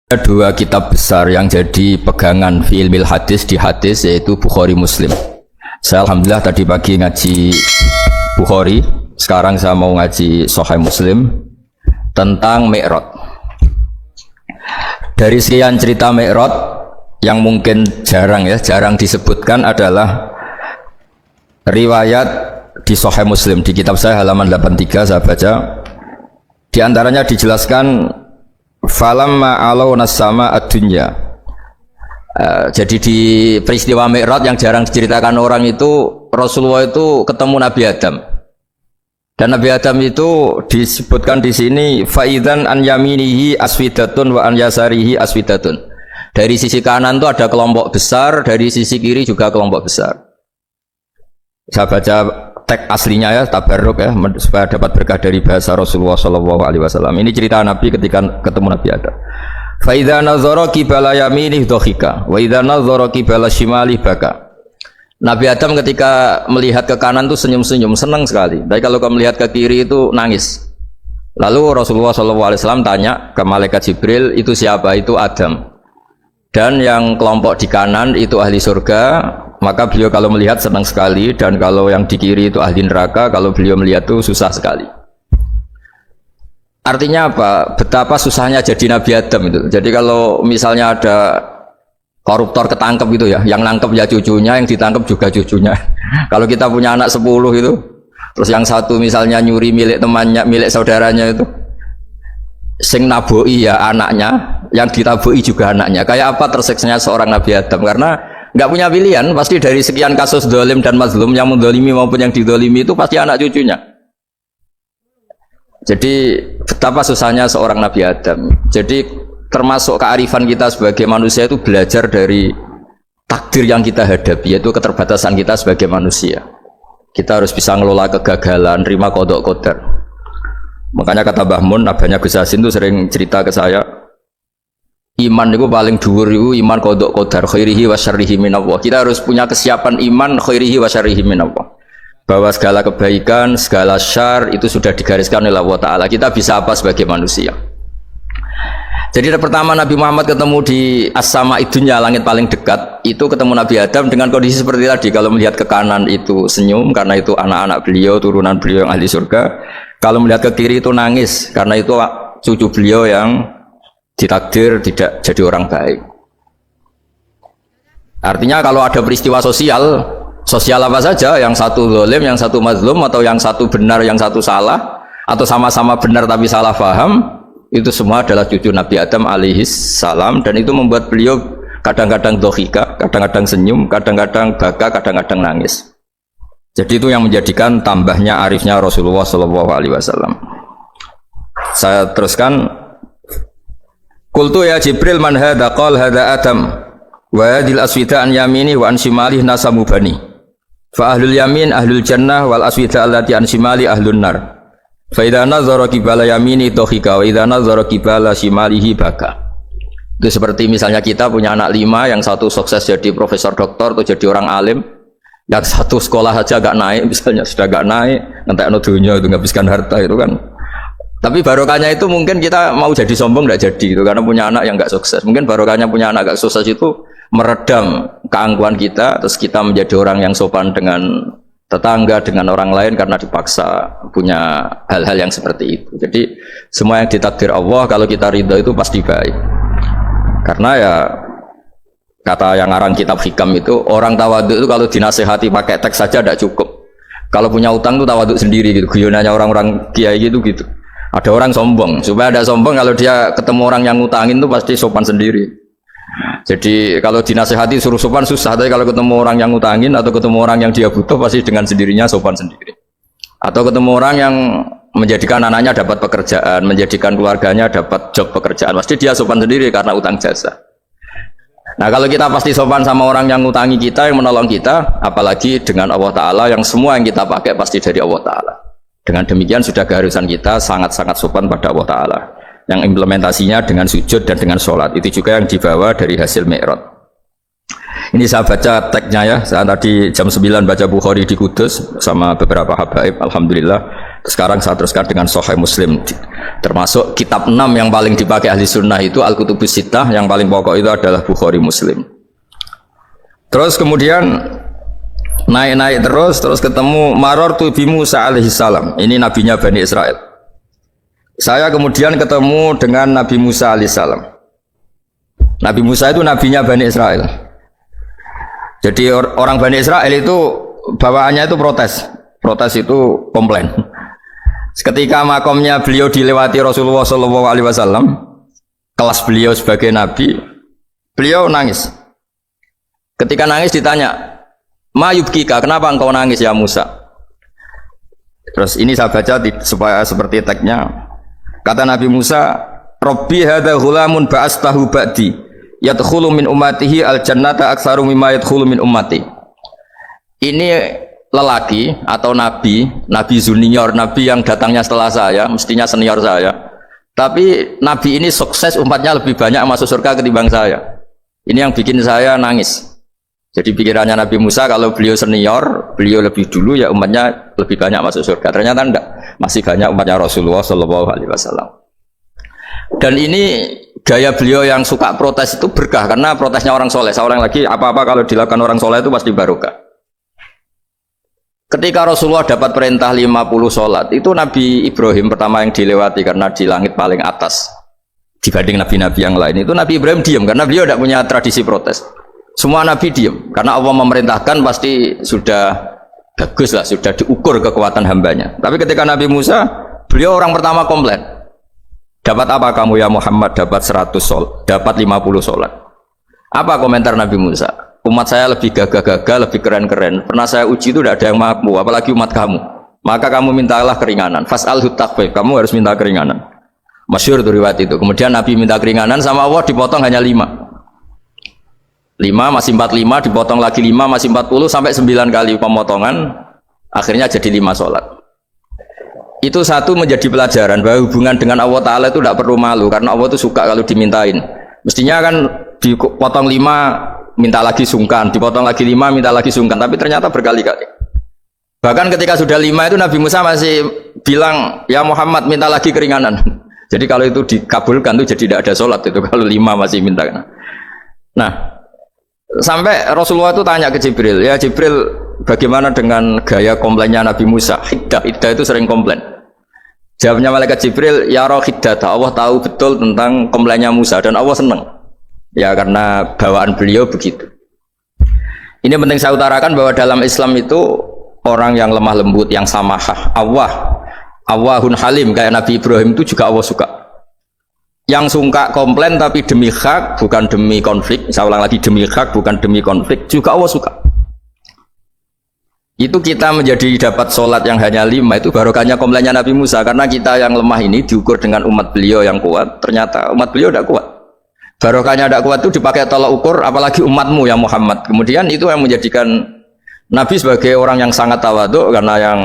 Ada dua kitab besar yang jadi pegangan fi ilmil hadis di hadis, yaitu Bukhari Muslim. Saya alhamdulillah tadi pagi ngaji Bukhari, sekarang saya mau ngaji Sahih Muslim tentang Mi'raj. Dari sekian cerita Mi'raj yang mungkin jarang disebutkan adalah riwayat di Sahih Muslim. Di kitab saya halaman 83 saya baca, di antaranya dijelaskan falamma alawna sama ad-dunya. Jadi di peristiwa Mi'raj yang jarang diceritakan orang itu, Rasulullah itu ketemu Nabi Adam. Dan Nabi Adam itu disebutkan di sini faidzan an yaminihi aswidatun wa an yasarihi aswidatun. Dari sisi kanan itu ada kelompok besar, dari sisi kiri juga kelompok besar. Saya baca teks aslinya ya, tabarruk ya, supaya dapat berkah dari bahasa Rasulullah SAW. Ini cerita Nabi ketika ketemu Nabi Adam. Fa idza nazara qibala yaminih dhakhika wa idza nazara qibala shimalih baka. Nabi Adam ketika melihat ke kanan itu senyum-senyum, senang sekali. Tapi kalau kamu melihat ke kiri itu nangis. Lalu Rasulullah SAW tanya ke malaikat Jibril, itu siapa? Itu Adam. Dan yang kelompok di kanan itu ahli surga. Maka beliau kalau melihat senang sekali, dan kalau yang di kiri itu ahli neraka, kalau beliau melihat itu susah sekali. Artinya apa? Betapa susahnya jadi Nabi Adam itu. Jadi kalau misalnya ada koruptor ketangkep gitu ya, yang nangkep ya cucunya, yang ditangkep juga cucunya. Kalau kita punya anak 10 itu, terus yang satu misalnya nyuri milik temannya, milik saudaranya itu, sing naboi ya anaknya, yang ditaboi juga anaknya. Kayak apa tersiksanya seorang Nabi Adam? Karena nggak punya pilihan, pasti dari sekian kasus dolim dan mazlum, yang mendolimi maupun yang didolimi itu pasti anak cucunya. Jadi betapa susahnya seorang Nabi Adam. Jadi termasuk kearifan kita sebagai manusia itu belajar dari takdir yang kita hadapi, yaitu keterbatasan kita sebagai manusia. Kita harus bisa ngelola kegagalan, terima kodok kodar. Makanya kata Mbah Mun, abahnya Gus Hasin itu sering cerita ke saya, iman itu paling dhuwur itu iman kodok kodar khairihi wa syarrihi minallah. Kita harus punya kesiapan iman khairihi wa syarrihi minallah, bahwa segala kebaikan, segala syar itu sudah digariskan oleh Allah Ta'ala. Kita bisa apa sebagai manusia. Jadi pertama Nabi Muhammad ketemu di as-sama idunya, langit paling dekat, itu ketemu Nabi Adam dengan kondisi seperti tadi. Kalau melihat ke kanan itu senyum, karena itu anak-anak beliau, turunan beliau yang ahli surga. Kalau melihat ke kiri itu nangis, karena itu cucu beliau yang ditakdir tidak jadi orang baik. Artinya kalau ada peristiwa sosial apa saja, yang satu zalim, yang satu mazlum, atau yang satu benar, yang satu salah, atau sama-sama benar tapi salah paham, itu semua adalah cucu Nabi Adam alaihis salam. Dan itu membuat beliau kadang-kadang dohika, kadang-kadang senyum, kadang-kadang baka, kadang-kadang nangis. Jadi itu yang menjadikan tambahnya arifnya Rasulullah SAW. Saya teruskan. Qultu ya Jibril man hadha qal hadha Adam wa hadhil aswida an yamini wa an shimalih nasamu bani fa ahlul yamin ahlul jannah wal aswida allati an shimali ahlun nar fa idza nazara qibala yamini dhahika wa idza nazara qibala shimalihi baka. Itu seperti misalnya kita punya anak 5, yang satu sukses jadi profesor doktor atau jadi orang alim, yang satu sekolah saja gak naik, misalnya sudah gak naik, ngentekno dunya itu nghabiskan harta itu kan. Tapi barokahnya itu mungkin kita mau jadi sombong tidak jadi itu, karena punya anak yang nggak sukses. Mungkin barokahnya punya anak nggak sukses itu meredam keangkuhan kita, terus kita menjadi orang yang sopan dengan tetangga, dengan orang lain, karena dipaksa punya hal-hal yang seperti itu. Jadi semua yang ditakdir Allah, kalau kita ridho itu pasti baik. Karena ya kata yang ngarang kitab hikam itu, orang tawaduk itu kalau dinasehati pakai teks saja tidak cukup. Kalau punya utang itu tawaduk sendiri gitu. Guyonannya orang-orang kiai gitu. Ada orang sombong, supaya ada sombong, kalau dia ketemu orang yang ngutangin itu pasti sopan sendiri. Jadi kalau dinasehati suruh sopan susah, tapi kalau ketemu orang yang ngutangin atau ketemu orang yang dia butuh, pasti dengan sendirinya sopan sendiri. Atau ketemu orang yang menjadikan anaknya dapat pekerjaan, menjadikan keluarganya dapat job pekerjaan, pasti dia sopan sendiri karena utang jasa. Nah kalau kita pasti sopan sama orang yang ngutangi kita, yang menolong kita, apalagi dengan Allah Ta'ala, yang semua yang kita pakai pasti dari Allah Ta'ala. Dengan demikian sudah keharusan kita sangat-sangat sopan pada Allah Ta'ala, yang implementasinya dengan sujud dan dengan sholat. Itu juga yang dibawa dari hasil Mi'raj. Ini saya baca teksnya ya, saya tadi jam 9 baca Bukhari di Kudus sama beberapa habaib, alhamdulillah. Sekarang saya teruskan dengan Sahih Muslim, termasuk kitab 6 yang paling dipakai ahli sunnah itu Al-Kutubus Sittah, yang paling pokok itu adalah Bukhari Muslim. Terus kemudian naik-naik terus ketemu Marartu bi Musa alaihi salam. Ini nabinya Bani Israel. Saya kemudian ketemu dengan Nabi Musa alaihi salam. Nabi Musa itu nabinya Bani Israel. Jadi orang Bani Israel itu bawaannya itu protes. Protes itu komplain. Ketika makomnya beliau dilewati Rasulullah SAW, kelas beliau sebagai nabi, beliau nangis. Ketika nangis ditanya, "Ma yubkika, kenapa engkau nangis ya Musa?" Terus ini saya baca supaya seperti teksnya. Kata Nabi Musa, "Rabbi hadza ghulamun ba'astahu ba'di, yadkhulu min ummatihi al-jannata aktsaru mimma yadkhulu min ummati." Ini lelaki atau nabi junior, nabi yang datangnya setelah saya, mestinya senior saya. Tapi nabi ini sukses, umatnya lebih banyak masuk surga ketimbang saya. Ini yang bikin saya nangis. Jadi pikirannya Nabi Musa kalau beliau senior, beliau lebih dulu ya umatnya lebih banyak masuk surga. Ternyata enggak, masih banyak umatnya Rasulullah SAW. Dan ini gaya beliau yang suka protes itu berkah karena protesnya orang soleh. Saya ulang lagi, apa-apa kalau dilakukan orang soleh itu pasti barokah. Ketika Rasulullah dapat perintah 50 sholat, itu Nabi Ibrahim pertama yang dilewati karena di langit paling atas dibanding nabi-nabi yang lain. Itu Nabi Ibrahim diam karena beliau tidak punya tradisi protes. Semua nabi diam karena Allah memerintahkan pasti sudah bagus lah, sudah diukur kekuatan hambanya. Tapi ketika Nabi Musa, beliau orang pertama komplain. Dapat apa kamu ya Muhammad? Dapat 100 sholat, dapat 50 sholat. Apa komentar Nabi Musa? Umat saya lebih gagah-gagah, lebih keren-keren. Pernah saya uji itu tidak ada yang mampu, apalagi umat kamu. Maka kamu mintalah keringanan. Fas'alhu takhfif, kamu harus minta keringanan. Masyhur itu riwayat itu. Kemudian Nabi minta keringanan sama Allah dipotong hanya 5. 5 masih 45, dipotong lagi 5 masih 40 sampai 9 kali pemotongan. Akhirnya jadi 5 sholat. Itu satu menjadi pelajaran bahwa hubungan dengan Allah Ta'ala itu tidak perlu malu karena Allah itu suka kalau dimintain. Mestinya kan dipotong 5 minta lagi sungkan, dipotong lagi 5 minta lagi sungkan, tapi ternyata berkali-kali. Bahkan ketika sudah 5 itu Nabi Musa masih bilang, "Ya Muhammad minta lagi keringanan." Jadi kalau itu dikabulkan itu jadi tidak ada sholat itu kalau 5 masih minta. Nah, sampai Rasulullah itu tanya ke Jibril, "Ya Jibril, bagaimana dengan gaya komplainnya Nabi Musa?" Hiddah itu sering komplain. Jawabnya malaikat Jibril, "Ya roh hiddah, Allah tahu betul tentang komplainnya Musa dan Allah senang." Ya karena bawaan beliau begitu. Ini penting saya utarakan bahwa dalam Islam itu orang yang lemah lembut, yang samahah, Awwahun halim kayak Nabi Ibrahim itu juga Allah suka. Yang suka komplain tapi demi hak bukan demi konflik. Saya ulang lagi, demi hak bukan demi konflik juga Allah suka. Itu kita menjadi dapat sholat yang hanya 5 itu barokahnya komplainnya Nabi Musa karena kita yang lemah ini diukur dengan umat beliau yang kuat. Ternyata umat beliau tidak kuat. Barokahnya tidak kuat itu dipakai tolak ukur, apalagi umatmu ya Muhammad. Kemudian itu yang menjadikan Nabi sebagai orang yang sangat tawadhu karena yang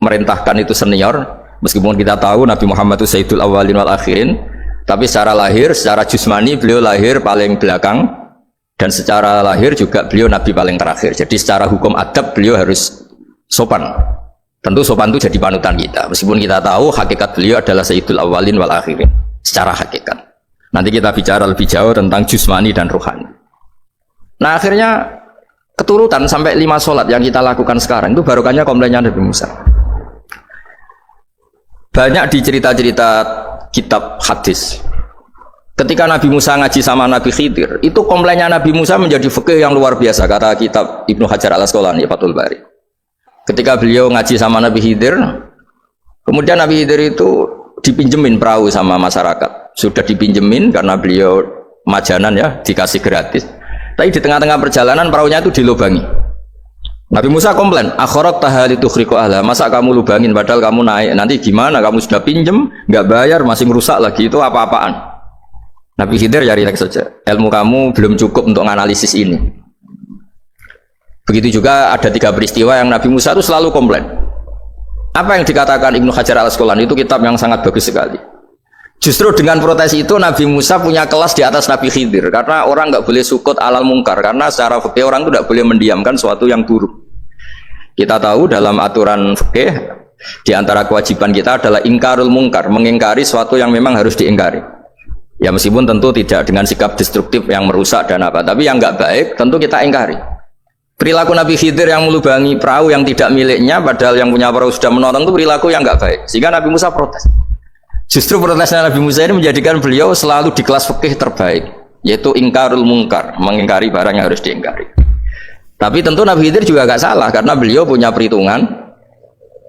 merintahkan itu senior. Meskipun kita tahu Nabi Muhammad itu Sayyidul Awwalin wal Akhirin, tapi secara lahir, secara jusmani beliau lahir paling belakang dan secara lahir juga beliau Nabi paling terakhir. Jadi secara hukum adab beliau harus sopan. Tentu sopan itu jadi panutan kita. Meskipun kita tahu hakikat beliau adalah Sayyidul Awwalin wal Akhirin secara hakikat. Nanti kita bicara lebih jauh tentang jusmani dan ruhani. Nah akhirnya keturutan sampai 5 sholat yang kita lakukan sekarang itu barokahnya komplainnya Nabi Musa. Banyak di cerita-cerita kitab hadis. Ketika Nabi Musa ngaji sama Nabi Khidir, itu komplainnya Nabi Musa menjadi fikih yang luar biasa. Kata kitab Ibnu Hajar al-Asqalani, Fathul Bari. Ketika beliau ngaji sama Nabi Khidir, kemudian Nabi Khidir itu dipinjemin perahu sama masyarakat. Sudah dipinjemin karena beliau majanan ya, dikasih gratis. Tapi di tengah-tengah perjalanan perahunya itu dilubangi. Nabi Musa komplain, "Akhirat tahali tukhriqu ahla." Masa kamu lubangin padahal kamu naik? Nanti gimana? Kamu sudah pinjem, nggak bayar, masih merusak lagi. Itu apa-apaan? Nabi Khidir ya relax saja. Ilmu kamu belum cukup untuk menganalisis ini. Begitu juga ada 3 peristiwa yang Nabi Musa itu selalu komplain. Apa yang dikatakan Ibnu Hajar al-Asqalani itu kitab yang sangat bagus sekali. Justru dengan protes itu Nabi Musa punya kelas di atas Nabi Khidir karena orang nggak boleh sukut alal mungkar karena secara fikih orang itu tidak boleh mendiamkan suatu yang buruk. Kita tahu dalam aturan fikih Di antara kewajiban kita adalah ingkarul mungkar, mengingkari sesuatu yang memang harus diingkari. Ya meskipun tentu tidak dengan sikap destruktif yang merusak dan apa, tapi yang nggak baik tentu kita ingkari. Perilaku Nabi Khidir yang melubangi perahu yang tidak miliknya, padahal yang punya perahu sudah menolong, itu perilaku yang nggak baik. Sehingga Nabi Musa protes. Justru protesnya Nabi Musa ini menjadikan beliau selalu di kelas fikih terbaik, yaitu ingkarul mungkar, mengingkari barang yang harus diingkari. Tapi tentu Nabi Khidir juga nggak salah, karena beliau punya perhitungan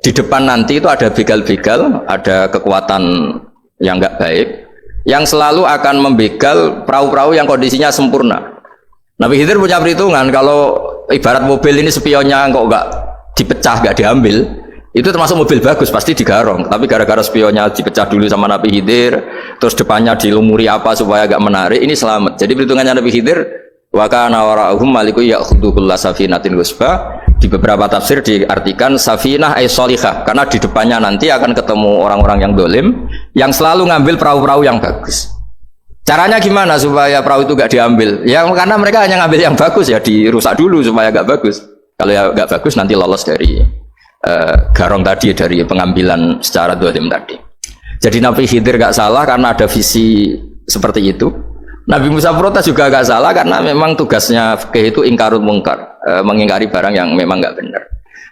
di depan nanti itu ada begal-begal, ada kekuatan yang nggak baik, yang selalu akan membegal perahu-perahu yang kondisinya sempurna. Nabi Khidir punya perhitungan, kalau ibarat mobil ini spionnya kok nggak dipecah, nggak diambil, itu termasuk mobil bagus, pasti digarong. Tapi gara-gara spionnya dipecah dulu sama Nabi Khidir, terus depannya dilumuri apa supaya agak menarik, ini selamat. Jadi perhitungannya Nabi Khidir, wa kana wara'uhum maliku ya'khudhu kulla safinatin ghusba. Di beberapa tafsir diartikan safinah ay sholihah, karena di depannya nanti akan ketemu orang-orang yang dolim yang selalu ngambil perahu-perahu yang bagus. Caranya gimana supaya perahu itu gak diambil? Ya karena mereka hanya ngambil yang bagus, ya dirusak dulu supaya gak bagus. Kalau ya gak bagus nanti lolos dari garong tadi, dari pengambilan secara dolim tadi. Jadi Nabi Khidir gak salah karena ada visi seperti itu. Nabi Musa protes juga gak salah karena memang tugasnya fikih itu ingkarul mungkar, mengingkari barang yang memang gak benar.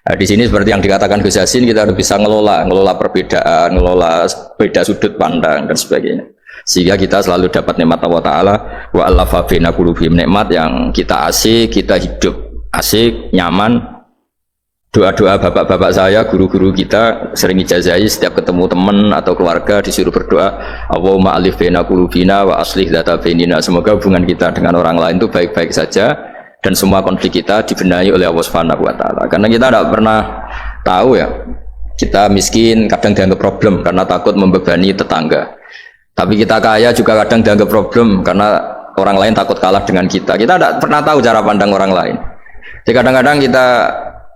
Nah, di sini seperti yang dikatakan Gus Yassin, kita harus bisa ngelola perbedaan, ngelola beda sudut pandang dan sebagainya. Sehingga kita selalu dapat nikmat Allah Ta'ala, wa allafa baina qulubihim, nikmat yang kita asik, kita hidup asik, nyaman. Doa-doa bapak-bapak saya, guru-guru kita sering ijazahi setiap ketemu teman atau keluarga disuruh berdoa, Allahumma alif baina qulubina wa aslih dzata bainina. Semoga hubungan kita dengan orang lain itu baik-baik saja dan semua konflik kita dibenahi oleh Allah Subhanahu wa Ta'ala. Karena kita tidak pernah tahu ya, kita miskin kadang dianggap problem karena takut membebani tetangga. Tapi kita kaya juga kadang dianggap problem karena orang lain takut kalah dengan kita. Kita tidak pernah tahu cara pandang orang lain. Jadi kadang-kadang kita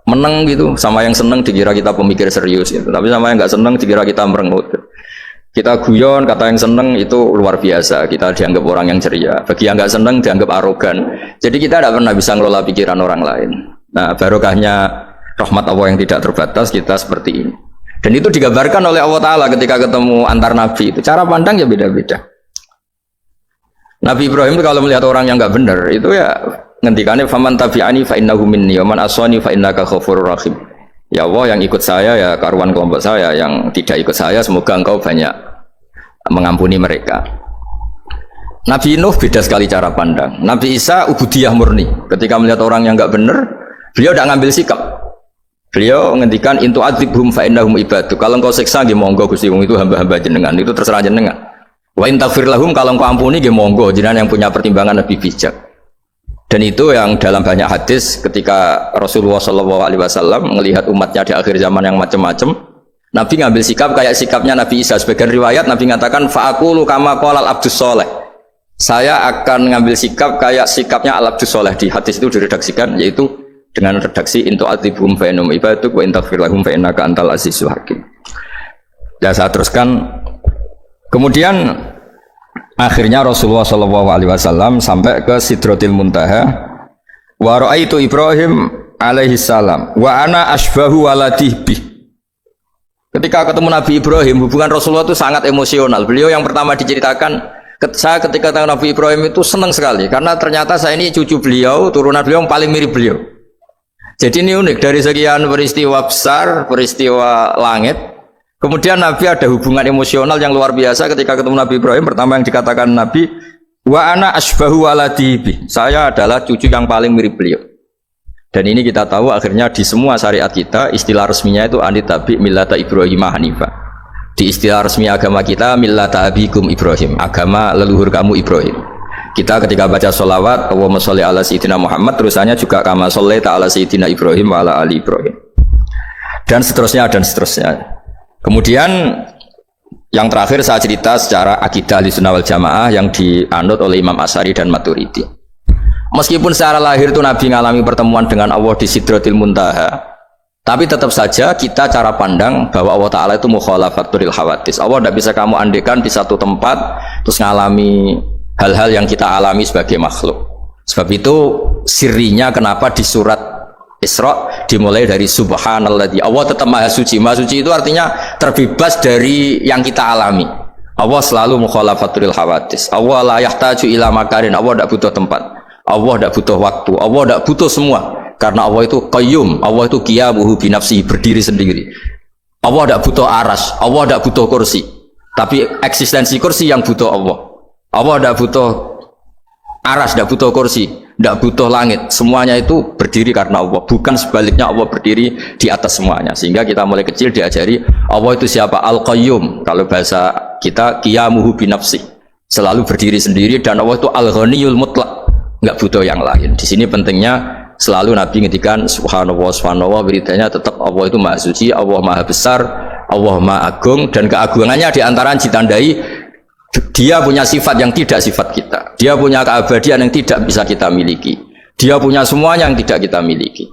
menang gitu, sama yang senang dikira kita pemikir serius gitu. Tapi sama yang nggak senang dikira kita merengut. Kita guyon, kata yang senang itu luar biasa, kita dianggap orang yang ceria. Bagi yang nggak senang dianggap arogan. Jadi kita tidak pernah bisa ngelola pikiran orang lain. Nah, barokahnya rahmat Allah yang tidak terbatas, kita seperti ini. Dan itu digambarkan oleh Allah Ta'ala ketika ketemu antar Nabi. Itu cara pandang ya beda-beda. Nabi Ibrahim itu kalau melihat orang yang nggak benar, itu ya ngendikannya faman tabi'ani fa innahu minni wa man aswani fa innaka ghafurur rahim. Ya Allah, yang ikut saya ya karuan kelompok saya, yang tidak ikut saya semoga engkau banyak mengampuni mereka. Nabi Nuh beda sekali cara pandang. Nabi Isa ubudiyah murni. Ketika melihat orang yang nggak benar, beliau tidak ngambil sikap. Beliau ngendikan intu adzibhum fa innahum ibadu. Kalau engkau siksa nggih monggo Gusti, wong itu hamba-hamba jenengan, itu terserah jenengan. Wa in taghfir lahum, kalau engkau ampuni nggih monggo, jenengan yang punya pertimbangan lebih bijak. Dan itu yang dalam banyak hadis ketika Rasulullah SAW melihat umatnya di akhir zaman yang macam-macam, Nabi ngambil sikap kayak sikapnya Nabi Isa. Sebagian riwayat Nabi mengatakan fa'aqulu kama qalal abdus soleh. Saya akan ngambil sikap kayak sikapnya al-abdus soleh. Di hadis itu diredaksikan, yaitu dengan redaksi intu atibum fa innahum ibadu wa in taghfir lahum fa innaka antal azizul hakim. Ya, saya teruskan. Kemudian akhirnya Rasulullah SAW sampai ke Sidratil Muntaha. Wa ra'aitu Ibrahim alaihi salam wa ana asbahu waladih bih. Ketika ketemu Nabi Ibrahim, hubungan Rasulullah itu sangat emosional. Beliau yang pertama diceritakan, saya ketika ketemu Nabi Ibrahim itu senang sekali karena ternyata saya ini cucu beliau, turunan beliau yang paling mirip beliau. Jadi ini unik, dari sekian peristiwa besar, peristiwa langit, kemudian Nabi ada hubungan emosional yang luar biasa ketika ketemu Nabi Ibrahim. Pertama yang dikatakan Nabi, wa ana asbahu waladihi, saya adalah cucu yang paling mirip beliau. Dan ini kita tahu akhirnya di semua syariat kita, istilah resminya itu anitabi millata Ibrahim hanifah. Di istilah resmi agama kita, millata abikum Ibrahim, agama leluhur kamu Ibrahim. Kita ketika baca sholawat, Allahumma sholli ala sayyidina Muhammad, terusannya juga kama shollaita ala sayyidina Ibrahim wa ala ali Ibrahim. Dan seterusnya dan seterusnya. Kemudian yang terakhir saya cerita secara akidah Ahlussunnah wal Jamaah yang dianut oleh Imam Asy'ari dan Maturidi. Meskipun secara lahir itu Nabi mengalami pertemuan dengan Allah di Sidratil Muntaha, tapi tetap saja kita cara pandang bahwa Allah Ta'ala itu mukhalafatul hawadis. Allah tidak bisa kamu andekan di satu tempat terus ngalami hal-hal yang kita alami sebagai makhluk. Sebab itu sirinya kenapa di surat Isra dimulai dari subhanalladzi. Allah tetap maha suci. Maha suci itu artinya terbebas dari yang kita alami. Allah selalu mukhalafatul hawadis. Allah la yahtaju ila makarin. Allah tidak butuh tempat. Allah tidak butuh waktu. Allah tidak butuh semua. Karena Allah itu qayyum. Allah itu qiyamuhu bi nafsihi, berdiri sendiri. Allah tidak butuh aras. Allah tidak butuh kursi. Tapi eksistensi kursi yang butuh Allah. Allah tidak butuh aras, tidak butuh kursi, tidak butuh langit. Semuanya itu berdiri karena Allah. Bukan sebaliknya Allah berdiri di atas semuanya. Sehingga kita mulai kecil diajari Allah itu siapa? Al-Qayyum. Kalau bahasa kita qiyamuhu bi nafsi. Selalu berdiri sendiri dan Allah itu Al-Ghaniyul Mutlaq. Enggak butuh yang lain. Di sini pentingnya selalu Nabi ngendikan subhanallah beritanya tetap Allah itu maha suci, Allah maha besar, Allah maha agung, dan keagungannya diantara ditandai dia punya sifat yang tidak sifat kita. Dia punya keabadian yang tidak bisa kita miliki. Dia punya semuanya yang tidak kita miliki.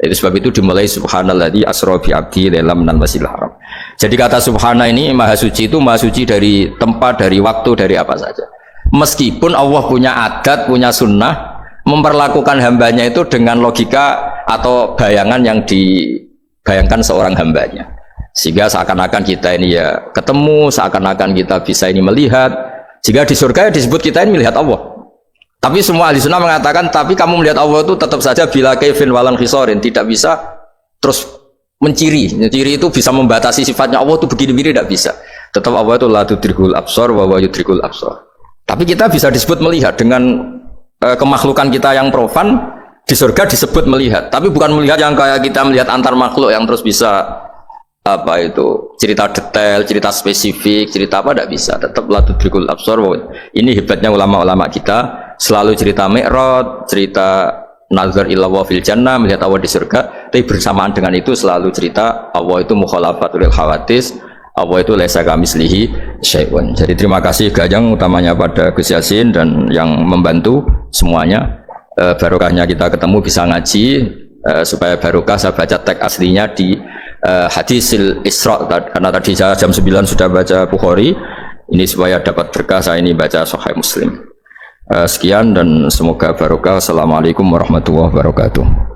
Itu sebab itu dimulai subhanalladzi asra bi 'abdi lailam minal masjidil haram. Jadi kata subhana ini maha suci itu maha suci dari tempat, dari waktu, dari apa saja. Meskipun Allah punya adat, punya sunnah memperlakukan hambanya itu dengan logika atau bayangan yang dibayangkan seorang hambanya. Sehingga seakan-akan kita ini ya ketemu, seakan-akan kita bisa ini melihat. Jika di surga ya disebut kita ini melihat Allah. Tapi semua ahli sunnah mengatakan, tapi kamu melihat Allah itu tetap saja bila kaifin walan khisorin, tidak bisa terus menciri. Menciri itu bisa membatasi sifatnya Allah itu begini-begini, tidak bisa. Tetap Allah itu la tudrikul absar wa huwa yudrikul absar. Tapi kita bisa disebut melihat dengan kemakhlukan kita yang profan di surga disebut melihat. Tapi bukan melihat yang kayak kita melihat antar makhluk yang terus bisa apa itu cerita detail, cerita spesifik, cerita apa tidak bisa. Tetap la tudrikul absar. Ini hebatnya ulama-ulama kita, selalu cerita Mi'raj, cerita nazar ila wa fil jannah, melihat Allah di surga. Tapi bersamaan dengan itu selalu cerita Allah itu mukhalafatul hawadis, Allah itu laisa kamislihi syai'un. Jadi terima kasih Gajang utamanya pada Gus Yasin dan yang membantu semuanya. Barokahnya kita ketemu bisa ngaji, supaya barokah saya baca teks aslinya di Hadisil Isra, karena tadi saya jam 9 sudah baca Bukhari, ini supaya dapat berkah saya ini baca Sahih Muslim. Sekian dan semoga barokah. Assalamualaikum warahmatullahi wabarakatuh.